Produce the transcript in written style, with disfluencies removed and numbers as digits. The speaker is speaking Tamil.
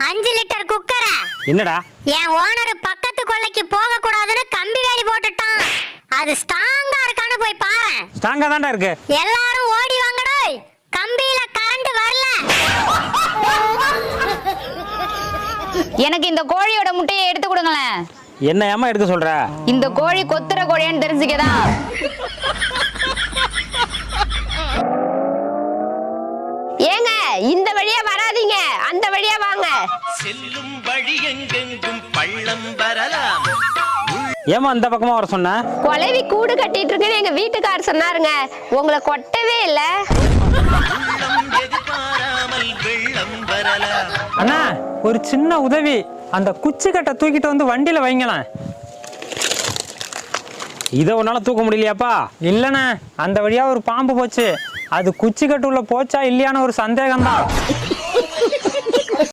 5 லிட்டர் குக்கர என்னடா என் ஓனர் பக்கத்து கொல்லைக்கு போக கூடாதுன்னு கம்பி வேலி போட்டுட்டான். அது ஸ்ட்ராங்கா இருக்கான்னு போய் பாரு. ஸ்ட்ராங்கா தான்டா இருக்கு. எல்லாரும் ஓடி வாங்கடா, கம்பியில கரண்ட் வரல. எனக்கு இந்த கோழியோட முட்டையை எடுத்து கொடுங்களேன். என்ன ஏமா எடுக்க சொல்ற? இந்த கோழி கொத்துற கோழியான்னு தெரிஞ்சுக்கதான். ஏங்க இந்த வழியா வராதீங்க, அந்த வழியா வாங்க. செல்லும் வழி எங்கெங்கும் பள்ளம் வரலாம். ஏமா அந்த பக்கமா வர சொன்ன? கொலைவி கூடு கட்டிட்டு இருக்குன்னு எங்க வீட்டுக்காரர் சொன்னாருங்க. உங்களை கொட்டவே இல்ல. எதிர்பாராமல் வெள்ளம் வரலாம். அண்ணா ஒரு சின்ன உதவி, அந்த குச்சி கட்டை தூக்கிட்டு வந்து வண்டியில வைங்களேன். இதை உன்னால தூக்க முடியலையாப்பா? இல்லண்ணே, அந்த வழியா ஒரு பாம்பு போச்சு. அது குச்சி கட்டு உள்ள போச்சா இல்லையான்னு ஒரு சந்தேகம் தான்.